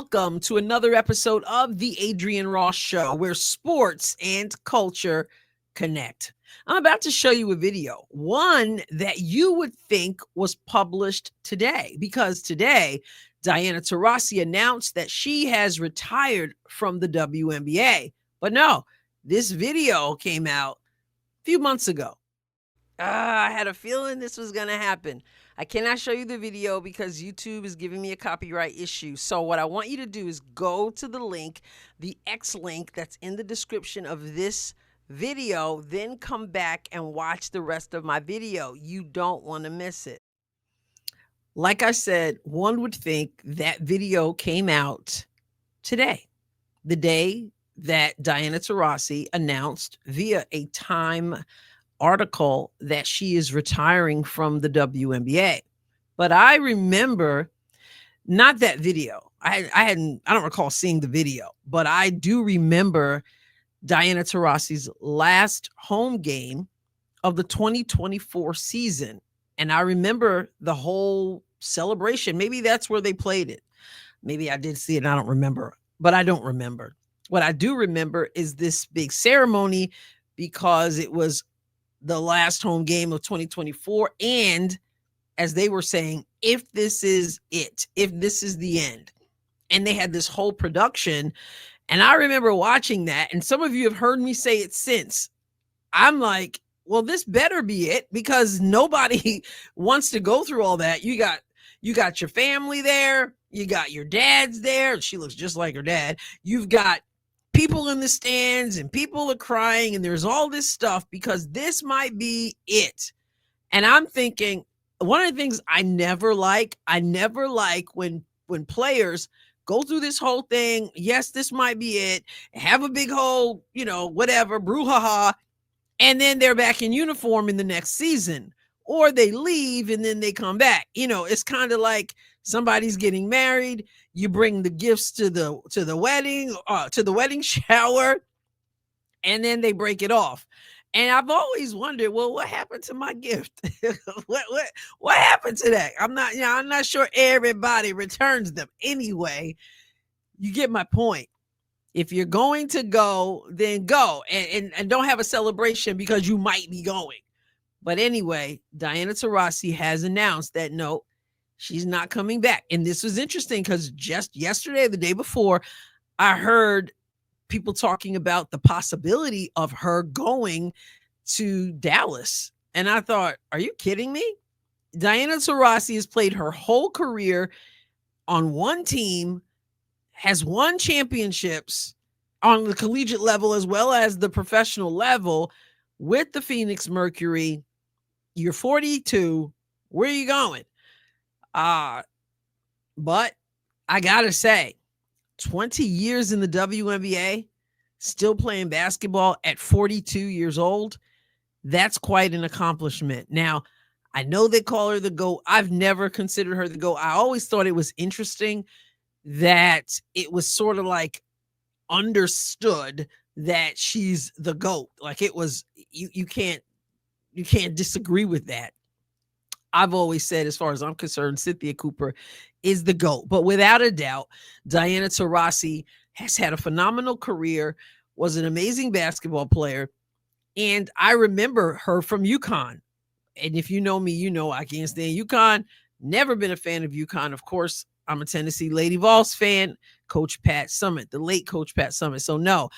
welcome to another episode of the Adrienne Ross Show, where sports and culture connect. I'm about to show you a video, one that you would think was published today, because today, Diana Taurasi announced that she has retired from the WNBA. But no, this video came out a few months ago. I had a feeling this was going to happen. I cannot show you the video because YouTube is giving me a copyright issue. So what I want you to do is go to the link, the X link that's in the description of this video, then come back and watch the rest of my video. You don't want to miss it. Like I said, one would think that video came out today, the day that Diana Taurasi announced via a Time article that she is retiring from the WNBA. But I remember not that video. I don't recall seeing the video, but I do remember Diana Taurasi's last home game of the 2024 season. And I remember the whole celebration. Maybe that's where they played it. Maybe I did see it and I don't remember, but I don't remember. What I do remember is this big ceremony because it was the last home game of 2024. And as they were saying, if this is it, if this is the end, and they had this whole production. And I remember watching that. And some of you have heard me say it since. I'm like, well, this better be it, because nobody wants to go through all that. You got your family there. You got your dad's there. She looks just like her dad. You've got people in the stands and people are crying and there's all this stuff because this might be it. And I'm thinking, one of the things I never like when players go through this whole thing. Yes, this might be it. Have a big whole, whatever, brouhaha. And then they're back in uniform in the next season, or they leave and then they come back. It's kind of like somebody's getting married. You bring the gifts to the wedding shower, and then they break it off. And I've always wondered, well, what happened to my gift? what happened to that? I'm not sure everybody returns them. Anyway, you get my point. If you're going to go, then go and don't have a celebration because you might be going. But anyway, Diana Taurasi has announced that no, she's not coming back. And this was interesting because just yesterday, the day before, I heard people talking about the possibility of her going to Dallas. And I thought, are you kidding me? Diana Taurasi has played her whole career on one team, has won championships on the collegiate level as well as the professional level with the Phoenix Mercury. You're 42. Where are you going? But I gotta say, 20 years in the WNBA, still playing basketball at 42 years old, that's quite an accomplishment. Now, I know they call her the GOAT. I've never considered her the GOAT. I always thought it was interesting that it was sort of like understood that she's the GOAT. Like it was, you can't disagree with that. I've always said, as far as I'm concerned, Cynthia Cooper is the GOAT. But without a doubt, Diana Taurasi has had a phenomenal career, was an amazing basketball player. And I remember her from UConn. And if you know me, you know I can't stand UConn. Never been a fan of UConn. Of course, I'm a Tennessee Lady Vols fan. Coach Pat Summitt, the late Coach Pat Summitt. So no,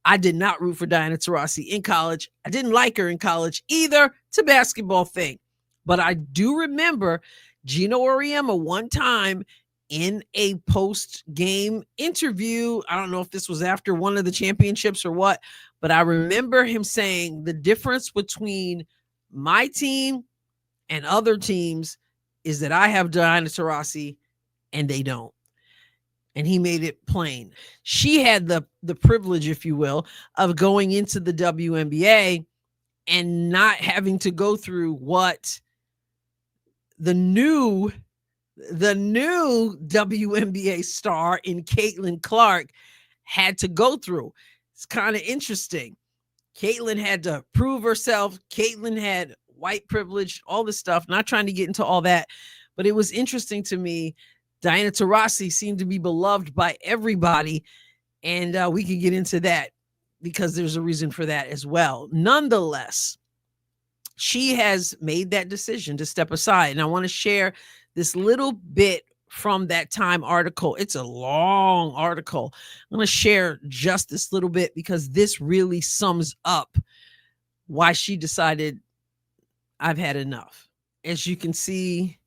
I did not root for Diana Taurasi in college. I didn't like her in college either. It's a basketball thing. But I do remember Gino Auriemma one time in a post-game interview. I don't know if this was after one of the championships or what, but I remember him saying the difference between my team and other teams is that I have Diana Taurasi and they don't. And he made it plain. She had the privilege, if you will, of going into the WNBA and not having to go through what the new WNBA star in Caitlin Clark had to go through. It's kind of interesting. Caitlin had to prove herself. Caitlin had white privilege, all this stuff. Not trying to get into all that, but it was interesting to me Diana Taurasi seemed to be beloved by everybody, and we can get into that because there's a reason for that as well. Nonetheless, she has made that decision to step aside, and I want to share this little bit from that Time article. It's a long article. I'm going to share just this little bit because this really sums up why she decided I've had enough. As you can see,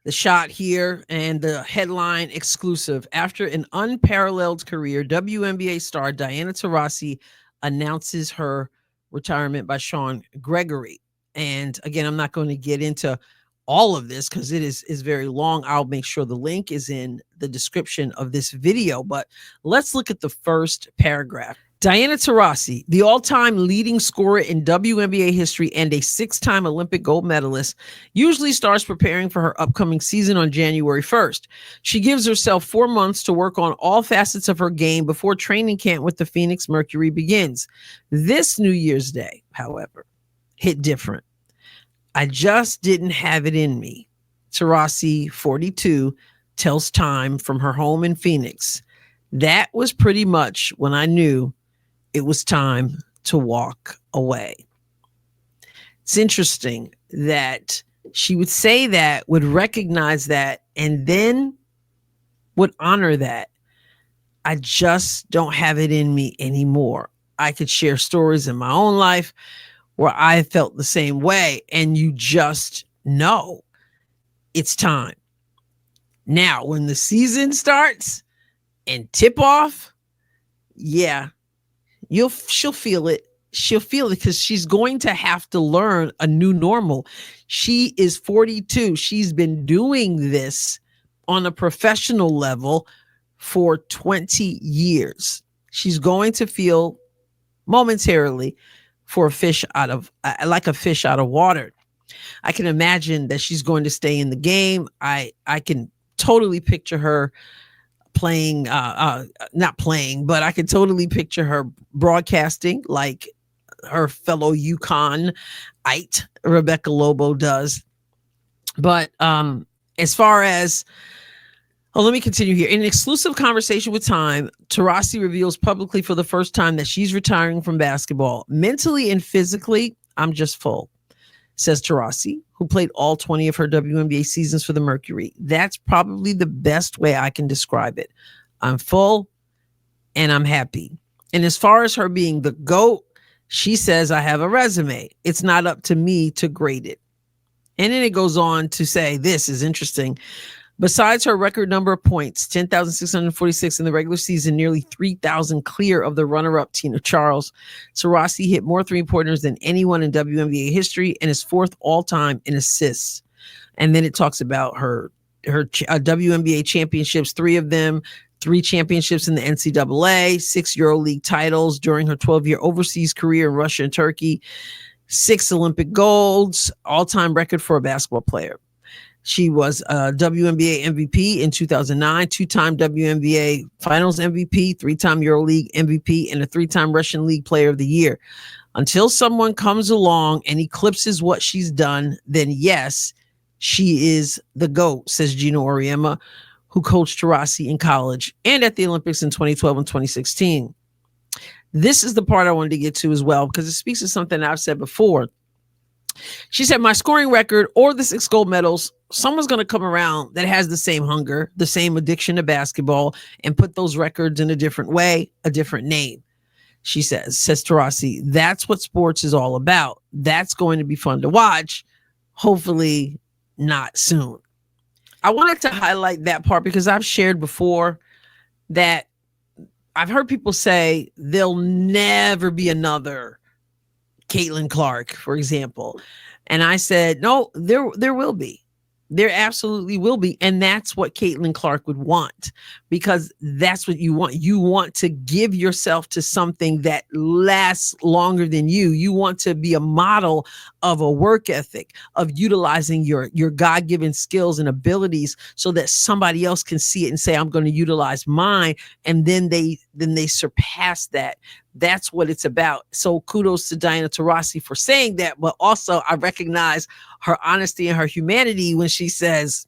the shot here and the headline exclusive. After an unparalleled career, WNBA star Diana Taurasi announces her retirement by Sean Gregory. And again, I'm not going to get into all of this because it is very long. I'll make sure the link is in the description of this video, but let's look at the first paragraph. Diana Taurasi, the all-time leading scorer in WNBA history and a 6-time Olympic gold medalist, usually starts preparing for her upcoming season on January 1st. She gives herself 4 months to work on all facets of her game before training camp with the Phoenix Mercury begins. This New Year's Day, however, hit different. I just didn't have it in me. Taurasi, 42, tells Time from her home in Phoenix. That was pretty much when I knew it was time to walk away. It's interesting that she would say that, would recognize that, and then would honor that. I just don't have it in me anymore. I could share stories in my own life where I felt the same way, and you just know it's time. Now, when the season starts and tip off, yeah, she'll feel it. She'll feel it because she's going to have to learn a new normal. She is 42. She's been doing this on a professional level for 20 years. She's going to feel momentarily for a fish out of water. I can imagine that she's going to stay in the game. I can totally picture her playing, not playing, but I can totally picture her broadcasting like her fellow UConn-ite Rebecca Lobo does. But as far as, let me continue here. In an exclusive conversation with Time, Taurasi reveals publicly for the first time that she's retiring from basketball. Mentally and physically, I'm just full, says Taurasi, who played all 20 of her WNBA seasons for the Mercury. That's probably the best way I can describe it. I'm full and I'm happy. And as far as her being the GOAT, she says, I have a resume. It's not up to me to grade it. And then it goes on to say, this is interesting. Besides her record number of points, 10,646 in the regular season, nearly 3,000 clear of the runner-up Tina Charles, Taurasi hit more three-pointers than anyone in WNBA history and is fourth all-time in assists. And then it talks about her WNBA championships, 3 of them, 3 championships in the NCAA, 6 EuroLeague titles during her 12-year overseas career in Russia and Turkey, 6 Olympic golds, all-time record for a basketball player. She was a WNBA MVP in 2009, 2-time WNBA Finals MVP, 3-time EuroLeague MVP, and a 3-time Russian League Player of the Year. Until someone comes along and eclipses what she's done, then yes, she is the GOAT, says Gino Auriemma, who coached Taurasi in college and at the Olympics in 2012 and 2016. This is the part I wanted to get to as well, because it speaks to something I've said before. She said, my scoring record or the 6 gold medals, someone's going to come around that has the same hunger, the same addiction to basketball, and put those records in a different way, a different name. She says Taurasi, that's what sports is all about. That's going to be fun to watch. Hopefully not soon. I wanted to highlight that part because I've shared before that I've heard people say there'll never be another Caitlin Clark, for example. And I said, no, there will be. There absolutely will be. And that's what Caitlin Clark would want, because that's what you want. You want to give yourself to something that lasts longer than you. You want to be a model of a work ethic, of utilizing your God-given skills and abilities so that somebody else can see it and say, I'm going to utilize mine. And then they surpass that. That's what it's about. So kudos to Diana Taurasi for saying that, but also I recognize her honesty and her humanity when she says,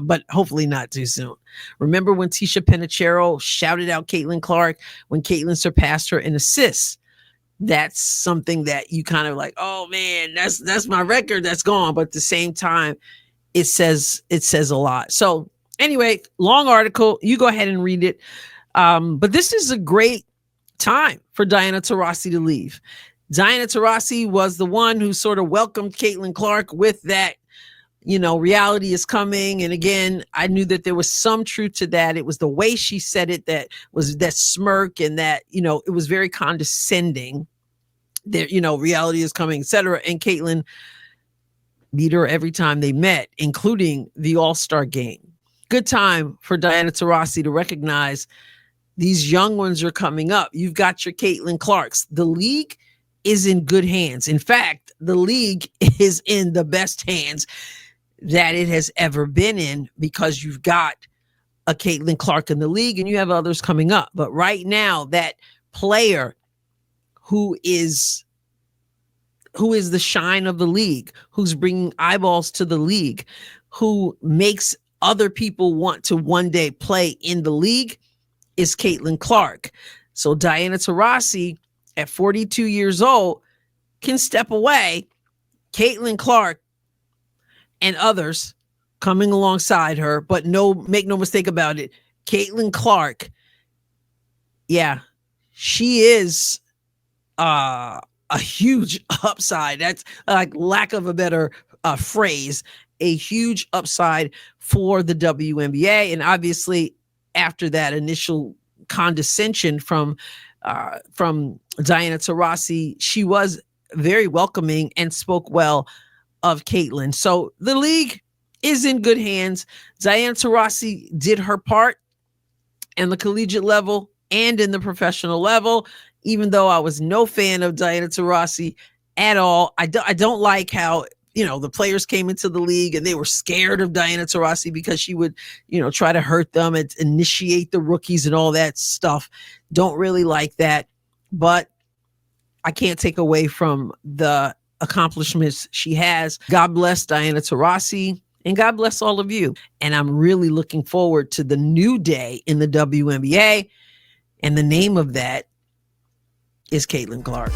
but hopefully not too soon. Remember when Tisha Penicheiro shouted out Caitlin Clark when Caitlin surpassed her in assists? That's something that you kind of like, oh man, that's my record that's gone. But at the same time, it says a lot. So anyway, long article. You go ahead and read it. But this is a great time for Diana Taurasi to leave. Diana Taurasi was the one who sort of welcomed Caitlin Clark with that, reality is coming. And again, I knew that there was some truth to that. It was the way she said it that was that smirk, and that, it was very condescending. That, reality is coming, etc. And Caitlin beat her every time they met, including the All-Star game. Good time for Diana Taurasi to recognize these young ones are coming up. You've got your Caitlin Clarks. The league is in good hands. In fact, the league is in the best hands that it has ever been in, because you've got a Caitlin Clark in the league and you have others coming up. But right now, that player who is the shine of the league, who's bringing eyeballs to the league, who makes other people want to one day play in the league, is Caitlin Clark. So Diana Taurasi, at 42 years old, can step away. Caitlin Clark and others coming alongside her, but make no mistake about it, Caitlin Clark, yeah, she is a huge upside. That's like lack of a better phrase, a huge upside for the WNBA. And obviously, after that initial condescension from Diana Taurasi, she was very welcoming and spoke well of Caitlin. So the league is in good hands. Diana Taurasi did her part in the collegiate level and in the professional level, even though I was no fan of Diana Taurasi at all. I don't like how, the players came into the league and they were scared of Diana Taurasi because she would, try to hurt them and initiate the rookies and all that stuff. Don't really like that. But I can't take away from the accomplishments she has. God bless Diana Taurasi, and God bless all of you. And I'm really looking forward to the new day in the WNBA. And the name of that is Caitlin Clark.